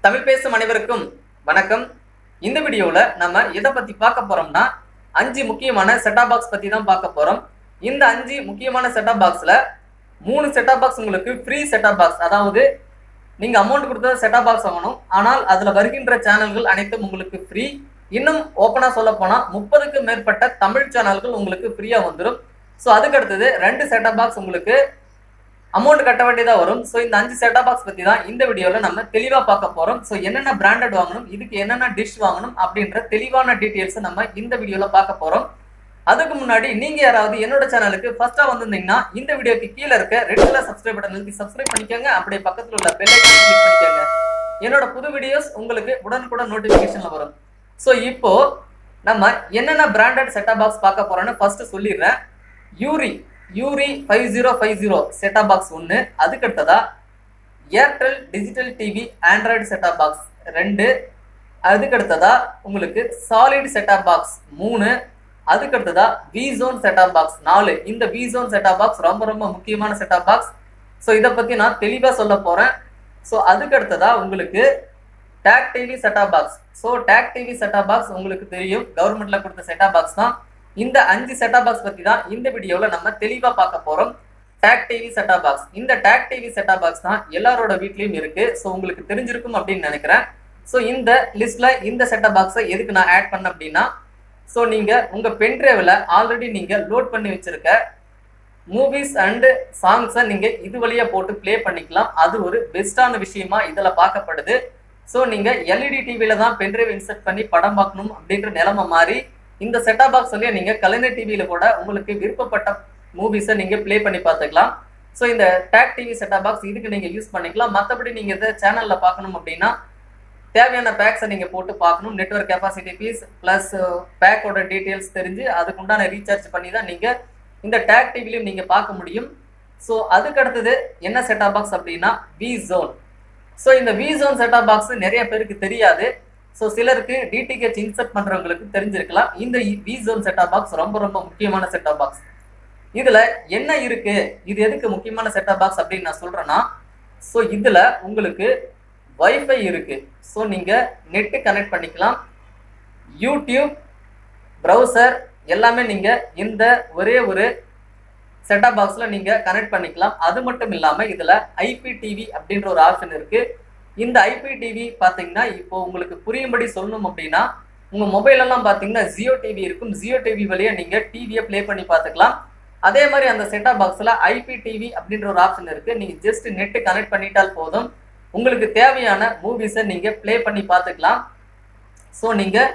தமிழ் பேசும் அனைவருக்கும் வணக்கம். இந்த வீடியோவில் நம்ம எதை பற்றி பார்க்க போகிறோம்னா 5 முக்கியமான செட்டாப் பாக்ஸ் பற்றி தான் பார்க்க போகிறோம். இந்த 5 முக்கியமான செட்டாப் பாக்ஸில் 3 செட்டாப் பாக்ஸ் உங்களுக்கு ஃப்ரீ செட்டாப் பாக்ஸ், அதாவது நீங்கள் அமௌண்ட் கொடுத்தா செட்டாப் பாக்ஸ் வாங்கணும். ஆனால் அதில் வருகின்ற சேனல்கள் அனைத்தும் உங்களுக்கு ஃப்ரீ. இன்னும் ஓப்பனாக சொல்ல போனால் 30க்கும் மேற்பட்ட தமிழ் சேனல்கள் உங்களுக்கு ஃப்ரீயாக வந்துடும். ஸோ அதுக்கு அடுத்தது 2 செட்டாப் பாக்ஸ் உங்களுக்கு அமௌண்ட் கட்ட வேண்டியதாக வரும். ஸோ இந்த 5 செட்டாப் பாக்ஸ் பற்றி தான் இந்த வீடியோவில் நம்ம தெளிவாக பார்க்க போகிறோம். ஸோ என்னென்ன பிராண்டட் வாங்கணும், இதுக்கு என்னென்ன டிஷ் வாங்கணும் அப்படின்ற தெளிவான டீட்டெயில்ஸை நம்ம இந்த வீடியோவில் பார்க்க போகிறோம். அதுக்கு முன்னாடி நீங்கள் யாராவது என்னோட சேனலுக்கு ஃபர்ஸ்ட்டாக வந்திருந்தீங்கன்னா இந்த வீடியோக்கு கீழே இருக்க ரெட் கலர் சப்ஸ்கிரைப் பட்டன் எழுதி சப்ஸ்கிரைப் பண்ணிக்கோங்க. அப்படியே பக்கத்தில் உள்ள பெல் ஐகானை கிளிக் பண்ணிக்கோங்க. என்னோட புது வீடியோஸ் உங்களுக்கு உடனுக்குடன் நோட்டிஃபிகேஷனில் வரும். ஸோ இப்போ நம்ம என்னென்ன பிராண்டட் செட்டாப் பாக்ஸ் பார்க்க போகிறோன்னு ஃபர்ஸ்ட் சொல்லிடுறேன். யூரி 5050 செட்டாப் பாக்ஸ் 1, அதுக்கு அடுத்ததா Airtel digital TV Android set top box 2, அதுக்கு அடுத்ததா உங்களுக்கு சாலிட் செட்டாப் பாக்ஸ் 3, அதுக்கு அடுத்ததா விசோன் செட்டாப் பாக்ஸ் 4. இந்த விசோன் செட்டாப் பாக்ஸ் ரொம்ப ரொம்ப முக்கியமான செட்டாப் பாக்ஸ். ஸோ இதை பற்றி நான் தெளிவாக சொல்ல போகிறேன். ஸோ அதுக்கு அடுத்ததா உங்களுக்கு Tag TV set top box. So Tag TV set top box உங்களுக்கு தெரியும், கவர்மெண்ட்ல கொடுத்த செட்டாப் பாக்ஸ் தான். இந்த 5 செட்டாப் பாக்ஸ் பற்றி தான் இந்த வீடியோவில் நம்ம தெளிவாக பார்க்க போகிறோம். டேக் டிவி செட்டாப் பாக்ஸ், இந்த டேக் டிவி செட்டாப் பாக்ஸ் தான் எல்லாரோட வீட்லேயும் இருக்குது. ஸோ உங்களுக்கு தெரிஞ்சிருக்கும் அப்படின்னு நினைக்கிறேன். ஸோ இந்த லிஸ்ட்டில் இந்த செட்டாப் பாக்ஸை எதுக்கு நான் ஆட் பண்ணேன் அப்படின்னா, ஸோ நீங்கள் உங்கள் பென்ட்ரைவில் ஆல்ரெடி நீங்கள் லோட் பண்ணி வச்சுருக்க மூவிஸ் அண்டு சாங்ஸை நீங்கள் இது வழியாக போட்டு ப்ளே பண்ணிக்கலாம். அது ஒரு பெஸ்ட்டான விஷயமா இதில் பார்க்கப்படுது. ஸோ நீங்கள் எல்இடி டிவியில் தான் பென்ட்ரைவ் இன்சர்ட் பண்ணி படம் பார்க்கணும் அப்படின்ற நிலைமை மாறி இந்த செட்டாப் பாக்ஸ் வழியா நீங்கள் கலைஞர் டிவியில் கூட உங்களுக்கு விருப்பப்பட்ட மூவிஸை நீங்கள் ப்ளே பண்ணி பார்த்துக்கலாம். ஸோ இந்த டேக் டிவி செட்டாப் பாக்ஸ் இதுக்கு நீங்கள் யூஸ் பண்ணிக்கலாம். மற்றபடி நீங்கள் இதை சேனலில் பார்க்கணும் அப்படின்னா தேவையான பேக்ஸை நீங்கள் போட்டு பார்க்கணும். நெட்வொர்க் கெப்பாசிட்டி ஃபீஸ் ப்ளஸ் பேக்கோட டீட்டெயில்ஸ் தெரிஞ்சு அதுக்குண்டான ரீசார்ஜ் பண்ணி தான் நீங்கள் இந்த டேக் டிவிலையும் நீங்கள் பார்க்க முடியும். ஸோ அதுக்கு அடுத்தது என்ன செட்டாப் பாக்ஸ் அப்படின்னா விசோன். ஸோ இந்த விசோன் செட்டாப் பாக்ஸ் நிறைய பேருக்கு தெரியாது. ஸோ சிலருக்கு டிடிஹெச் இன்சர்ட் பண்ணுறவங்களுக்கு தெரிஞ்சிருக்கலாம். இந்த விசோன் செட்டாப் பாக்ஸ் ரொம்ப ரொம்ப முக்கியமான செட்டாப் பாக்ஸ். இதில் என்ன இருக்குது, இது எதுக்கு முக்கியமான செட்டாப் பாக்ஸ் அப்படின்னு நான் சொல்கிறேன்னா, ஸோ இதில் உங்களுக்கு வைஃபை இருக்குது. ஸோ நீங்கள் நெட்டு கனெக்ட் பண்ணிக்கலாம். யூடியூப் ப்ரௌசர் எல்லாமே நீங்கள் இந்த ஒரே ஒரு செட்டாப் பாக்ஸில் நீங்கள் கனெக்ட் பண்ணிக்கலாம். அது மட்டும் இல்லாமல் இதில் ஐபிடிவி அப்படின்ற ஒரு ஆப்ஷன் இருக்குது. இந்த ஐபிடிவி பார்த்தீங்கன்னா இப்போ உங்களுக்கு புரியும்படி சொல்லணும் அப்படின்னா, உங்கள் மொபைலெல்லாம் பார்த்தீங்கன்னா ஜியோ டிவி இருக்கும். ஜியோ டிவி வழியாக நீங்கள் டிவியை ப்ளே பண்ணி பார்த்துக்கலாம். அதே மாதிரி அந்த செட்டாப் பாக்ஸில் ஐபிடிவி அப்படின்ற ஒரு ஆப்ஷன் இருக்குது. நீங்கள் ஜஸ்ட் நெட்டு கனெக்ட் பண்ணிட்டால் போதும், உங்களுக்கு தேவையான மூவிஸை நீங்கள் ப்ளே பண்ணி பார்த்துக்கலாம். ஸோ நீங்கள்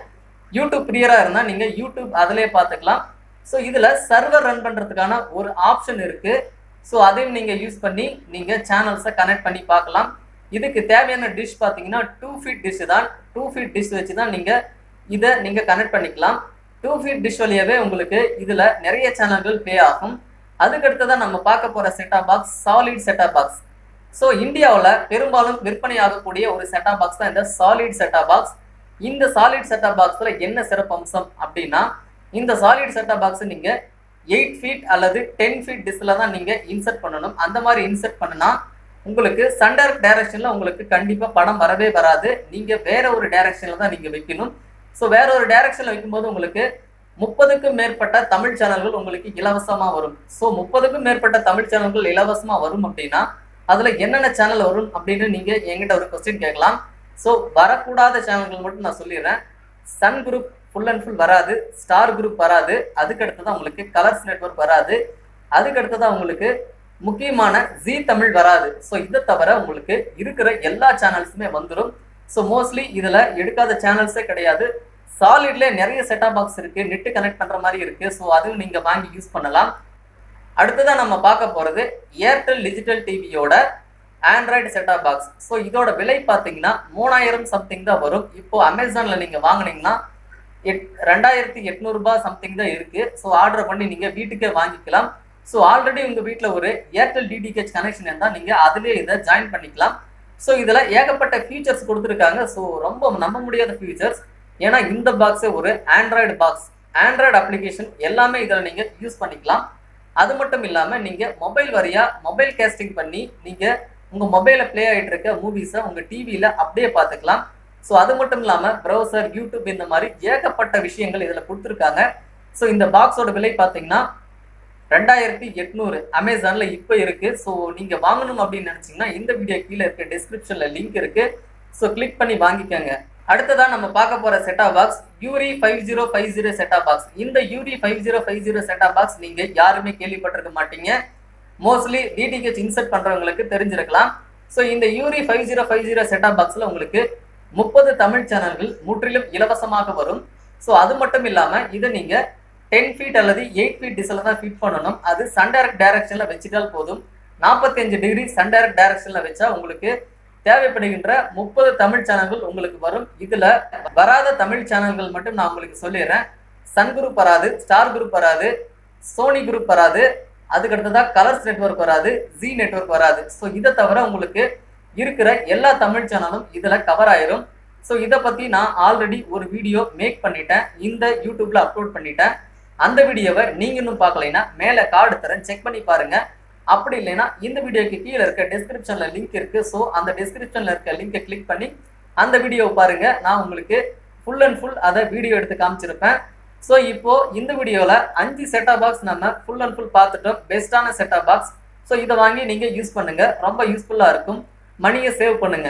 யூடியூப் பிரியராக இருந்தால் நீங்கள் யூடியூப் அதிலே பார்த்துக்கலாம். ஸோ இதில் சர்வர் ரன் பண்ணுறதுக்கான ஒரு ஆப்ஷன் இருக்குது. ஸோ அதையும் நீங்கள் யூஸ் பண்ணி நீங்கள் சேனல்ஸை கனெக்ட் பண்ணி பார்க்கலாம். இதுக்கு தேவையான டிஷ் பார்த்தீங்கன்னா 2 ஃபீட் டிஷ் தான். 2 ஃபீட் டிஷ் வச்சு தான் இதை நீங்கள் கனெக்ட் பண்ணிக்கலாம். 2 ஃபீட் டிஷ் வழியாகவே உங்களுக்கு இதில் நிறைய சேனல்கள் ப்ளே ஆகும். அதுக்கடுத்ததான் நம்ம பார்க்க போகிற set top box Solid set top box. So இந்தியாவில் பெரும்பாலும் விற்பனை ஆகக்கூடிய ஒரு செட்டாப் பாக்ஸ் தான் இந்த சாலிட் செட்டாப் பாக்ஸ். இந்த சாலிட் செட்டாப் பாக்ஸில் என்ன சிறப்பம்சம் அப்படின்னா, இந்த சாலிட் செட்டாப் பாக்ஸை நீங்கள் 8 ஃபீட் அல்லது 10 ஃபீட் டிஷ்ல தான் நீங்கள் இன்சர்ட் பண்ணணும். அந்த மாதிரி இன்சர்ட் பண்ணுனா உங்களுக்கு சண்டர் டைரக்ஷனில் உங்களுக்கு கண்டிப்பாக படம் வரவே வராது. நீங்கள் வேற ஒரு டைரக்ஷனில் தான் நீங்கள் வைக்கணும். ஸோ வேற ஒரு டைரக்ஷனில் வைக்கும்போது உங்களுக்கு 30க்கும் மேற்பட்ட தமிழ் சேனல்கள் உங்களுக்கு இலவசமாக வரும். ஸோ 30க்கும் மேற்பட்ட தமிழ் சேனல்கள் இலவசமாக வரும் அப்படின்னா அதில் என்னென்ன சேனல் வரும் அப்படின்னு நீங்கள் என்கிட்ட ஒரு கொஸ்டின் கேட்கலாம். ஸோ வரக்கூடாத சேனல்கள் மட்டும் நான் சொல்லிடுறேன். Sun group full and full வராது, ஸ்டார் குரூப் வராது, அதுக்கடுத்து தான் உங்களுக்கு கலர்ஸ் நெட்வொர்க் வராது, அதுக்கடுத்து தான் உங்களுக்கு முக்கியமான ஜி தமிழ் வராது. ஸோ இதை தவிர உங்களுக்கு இருக்கிற எல்லா சேனல்ஸுமே வந்துடும். ஸோ மோஸ்ட்லி இதில் எடுக்காத சேனல்ஸே கிடையாது. சாலிட்ல நிறைய செட்டாப் பாக்ஸ் இருக்குது, நெட்டு கனெக்ட் பண்ணுற மாதிரி இருக்குது. ஸோ அதுவும் நீங்கள் வாங்கி யூஸ் பண்ணலாம். அடுத்ததான் நம்ம பார்க்க போகிறது ஏர்டெல் டிஜிட்டல் டிவியோட ஆண்ட்ராய்டு செட்டாப் பாக்ஸ். ஸோ இதோட விலை பார்த்தீங்கன்னா 3000 சம்திங் தான் வரும். இப்போ அமேசானில் நீங்கள் வாங்கினீங்கன்னா 2800 ரூபாய் சம்திங் தான் இருக்குது. ஸோ ஆர்டர் பண்ணி நீங்கள் வீட்டுக்கே வாங்கிக்கலாம். ஸோ ஆல்ரெடி உங்கள் வீட்டில் ஒரு ஏர்டெல் டிடிஹெச் கனெக்ஷன் இருந்தால் நீங்கள் அதிலே இதை ஜாயின் பண்ணிக்கலாம். ஸோ இதில் ஏகப்பட்ட ஃபீச்சர்ஸ் கொடுத்துருக்காங்க. ஸோ ரொம்ப நம்ப முடியாத ஃபீச்சர்ஸ். ஏன்னா இந்த பாக்ஸே ஒரு ஆண்ட்ராய்டு பாக்ஸ், ஆண்ட்ராய்டு அப்ளிகேஷன் எல்லாமே இதில் நீங்கள் யூஸ் பண்ணிக்கலாம். அது மட்டும் இல்லாமல் நீங்கள் மொபைல் வழியாக மொபைல் கேஸ்டிங் பண்ணி நீங்கள் உங்கள் மொபைலில் ப்ளே ஆகிட்டு இருக்க மூவிஸை உங்கள் டிவியில் அப்படியே பார்த்துக்கலாம். ஸோ அது மட்டும் இல்லாமல் ப்ரௌசர், யூடியூப் இந்த மாதிரி ஏகப்பட்ட விஷயங்கள் இதில் கொடுத்துருக்காங்க. ஸோ இந்த பாக்ஸோட விலை பார்த்தீங்கன்னா 2800 அமேசானில் இப்போ இருக்குது. ஸோ நீங்கள் வாங்கணும் அப்படின்னு நினச்சிங்கன்னா இந்த வீடியோ கீழே இருக்க டிஸ்கிரிப்ஷனில் லிங்க் இருக்குது. ஸோ கிளிக் பண்ணி வாங்கிக்கோங்க. அடுத்ததான் நம்ம பார்க்க போகிற set top box Yuri 5050 set top box. இந்த யூரி 5050 செட்டாப் பாக்ஸ் நீங்கள் யாருமே கேள்விப்பட்டிருக்க மாட்டீங்க. மோஸ்ட்லி டிடிஹெச் இன்சர்ட் பண்ணுறவங்களுக்கு தெரிஞ்சிருக்கலாம். ஸோ இந்த யூரி 5050 செட்டாப் பாக்ஸில் உங்களுக்கு 30 தமிழ் சேனல்கள் முற்றிலும் இலவசமாக வரும். ஸோ அது மட்டும் இல்லாமல் இதை நீங்கள் 10 ஃபீட் அல்லது 8 ஃபீட் டிஸ்ல தான் ஃபிட் பண்ணணும். அது சன் டைரக்ட் டைரக்ஷனில் வச்சுட்டால் போதும். 45 டிகிரி சன் டைரக்ட் டைரக்ஷனில் வச்சா உங்களுக்கு தேவைப்படுகின்ற 30 தமிழ் சேனல்கள் உங்களுக்கு வரும். இதுல வராத தமிழ் சேனல்கள் மட்டும் நான் உங்களுக்கு சொல்லிடுறேன். சன் குரூப் வராது, ஸ்டார் குரூப் வராது, சோனி குரூப் வராது, அதுக்கு அடுத்ததா கலர்ஸ் நெட்வொர்க் வராது, ஜி நெட்வொர்க் வராது. ஸோ இதை தவிர உங்களுக்கு இருக்கிற எல்லா தமிழ் சேனலும் இதுல கவர் ஆயிரும். ஸோ இதை பத்தி நான் ஆல்ரெடி ஒரு வீடியோ மேக் பண்ணிட்டேன், இந்த யூடியூப்ல அப்லோட் பண்ணிட்டேன். அந்த வீடியோவை நீங்க இன்னும் பார்க்கலைன்னா மேலே கார்டு தரேன், செக் பண்ணி பாருங்க. அப்படி இல்லைன்னா இந்த வீடியோக்கு கீழே இருக்க டிஸ்கிரிப்ஷன்ல லிங்க் இருக்கு. ஸோ அந்த டிஸ்கிரிப்ஷன்ல இருக்க லிங்கை கிளிக் பண்ணி அந்த வீடியோவை பாருங்க. நான் உங்களுக்கு ஃபுல் அண்ட் ஃபுல் அதை வீடியோ எடுத்து காமிச்சிருப்பேன். ஸோ இப்போ இந்த வீடியோவில் 5 செட்டாப் பாக்ஸ் நம்ம ஃபுல் அண்ட் ஃபுல் பார்த்துட்டோம். பெஸ்ட்டான செட்டாப் பாக்ஸ். ஸோ இதை வாங்கி நீங்க யூஸ் பண்ணுங்க, ரொம்ப யூஸ்ஃபுல்லா இருக்கும். மணியை சேவ் பண்ணுங்க.